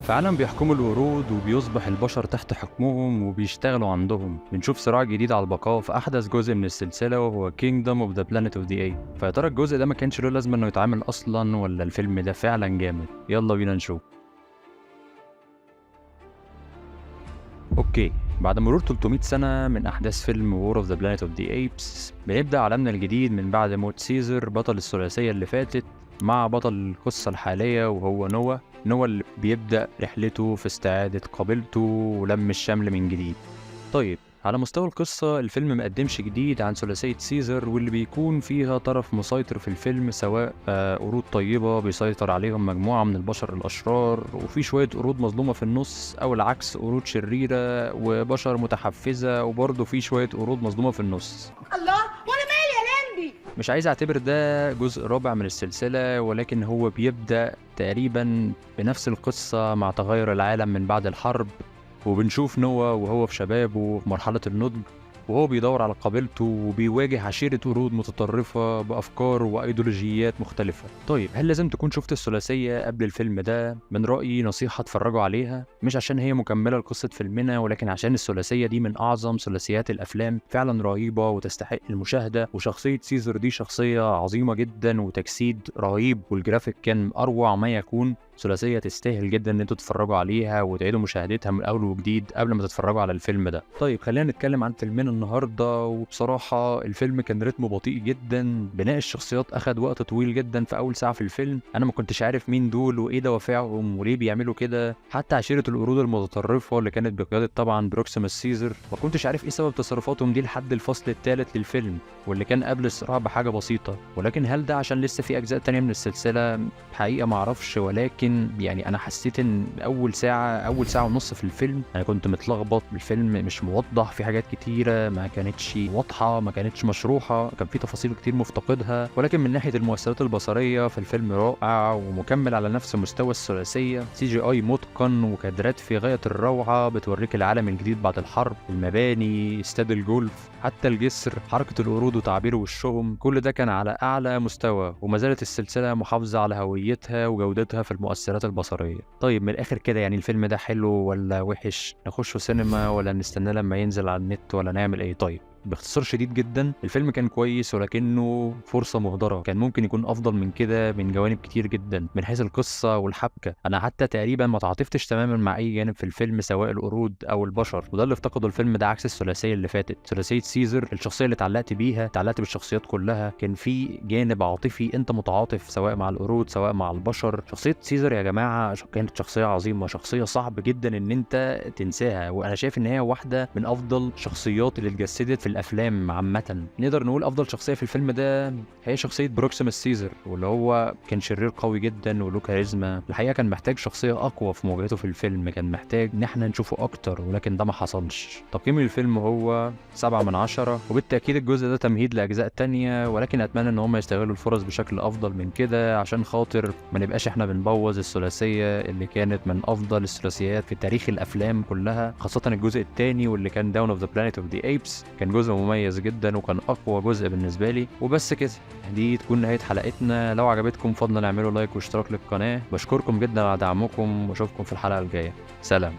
في عالم بيحكموا القرود وبيصبح البشر تحت حكمهم وبيشتغلوا عندهم. بنشوف صراع جديد على البقاء في أحدث جزء من السلسلة وهو Kingdom of the Planet of the Apes. فيا ترى الجزء ده ما كانش له لازمة إنه يتعمل أصلا ولا الفيلم ده فعلا جامد؟ يلا بينا نشوف. أوكي، بعد مرور 300 سنة من أحداث فيلم War of the Planet of the Apes بنبدأ عالمنا الجديد من بعد موت سيزر بطل الثلاثية اللي فاتت مع بطل القصة الحالية وهو نوا اللي بيبدأ رحلته في استعادة قبيلته ولم الشمل من جديد. طيب، على مستوى القصة الفيلم مقدمش جديد عن ثلاثية سيزر واللي بيكون فيها طرف مسيطر في الفيلم، سواء قرود طيبة بيسيطر عليهم مجموعة من البشر الأشرار وفي شوية قرود مظلومة في النص، أو العكس قرود شريرة وبشر متحفزة وبرضه في شوية قرود مظلومة في النص. الله، وانا مالي يا لمبي؟ مش عايز اعتبر ده جزء رابع من السلسلة، ولكن هو بيبدأ تقريبا بنفس القصة مع تغير العالم من بعد الحرب، وبنشوف نوا وهو في شبابه في مرحلة النضج وهو بيدور على قبيلته وبيواجه عشيرة قرود متطرفة بأفكار وأيديولوجيات مختلفة. طيب، هل لازم تكون شفت الثلاثية قبل الفيلم ده؟ من رأيي نصيحة اتفرجوا عليها، مش عشان هي مكملة لقصة فيلمنا، ولكن عشان الثلاثية دي من أعظم ثلاثيات الأفلام، فعلا رهيبة وتستحق المشاهدة. وشخصية سيزر دي شخصية عظيمة جدا وتجسيد رهيب، والجرافيك كان أروع ما يكون. ثلاثية تستاهل جدا ان انتوا تتفرجوا عليها وتعيدوا مشاهدتها من اول وجديد قبل ما تتفرجوا على الفيلم ده. طيب، خلينا نتكلم عن فيلمنا النهارده. وبصراحة الفيلم كان رتمه بطيء جدا، بناء الشخصيات اخد وقت طويل جدا. في اول ساعة في الفيلم انا ما كنتش عارف مين دول وايه دوافعهم وليه بيعملوا كده. حتى عشيرة القرود المتطرفة اللي كانت بقيادة طبعا بروكسيموس سيزر ما كنتش عارف ايه سبب تصرفاتهم دي لحد الفصل الثالث للفيلم، واللي كان قبل الصراع بحاجة بسيطة. ولكن هل ده عشان لسه في اجزاء تانية من السلسلة؟ حقيقة ما اعرفش، ولكن يعني انا حسيت ان اول ساعه ونص في الفيلم انا كنت متلخبط. الفيلم مش موضح، في حاجات كتيره ما كانتش واضحه، ما كانتش مشروحه، كان في تفاصيل كتير مفتقدها. ولكن من ناحيه المؤثرات البصريه فالفيلم رائع ومكمل على نفس مستوى الثلاثيه. CGI متقن وكادرات في غايه الروعه بتوريك العالم الجديد بعد الحرب، المباني، استاد الجولف، حتى الجسر، حركه القرود وتعبير وشهم، كل ده كان على اعلى مستوى. وما زالت السلسله محافظه على هويتها وجودتها في المؤثرات البصرية. طيب، من الآخر كده، يعني الفيلم ده حلو ولا وحش؟ نخشه سينما ولا نستناه لما ينزل على النت ولا نعمل ايه؟ طيب، باختصار شديد جدا الفيلم كان كويس ولكنه فرصة مهدرة. كان ممكن يكون أفضل من كده من جوانب كتير جدا، من حيث القصة والحبكة. أنا حتى تقريبا ما تعاطفتش تماما مع أي جانب في الفيلم، سواء القرود أو البشر، وده اللي افتقده الفيلم ده عكس الثلاثية اللي فاتت. ثلاثية سيزر الشخصية اللي اتعلقت بالشخصيات كلها، كان في جانب عاطفي أنت متعاطف سواء مع القرود سواء مع البشر. شخصية سيزر يا جماعة كانت شخصية عظيمة، شخصية صعب جدا إن أنت تنساها، وأنا شايف إن هي واحدة من أفضل شخصيات اللي اتجسدت في الافلام عامه. نقدر نقول افضل شخصيه في الفيلم ده هي شخصيه بروكسيموس سيزر، واللي هو كان شرير قوي جدا وله كاريزما. الحقيقه كان محتاج شخصيه اقوى في مواجهته في الفيلم، كان محتاج ان احنا نشوفه اكتر، ولكن ده ما حصلش. تقييمي للفيلم هو 7/10، وبالتاكيد الجزء ده تمهيد لاجزاء تانية، ولكن اتمنى ان هم يستغلوا الفرص بشكل افضل من كده عشان خاطر ما نبقاش احنا بنبوظ الثلاثيه اللي كانت من افضل الثلاثيات في تاريخ الافلام كلها، خاصه الجزء الثاني واللي كان داون اوف ذا بلانيت اوف ذا ايبس. كان جزء مميز جدا وكان اقوى جزء بالنسبه لي. وبس كده، دي تكون نهايه حلقتنا. لو عجبتكم فضلا اعملوا لايك واشتراك للقناه. بشكركم جدا على دعمكم واشوفكم في الحلقه الجايه. سلام.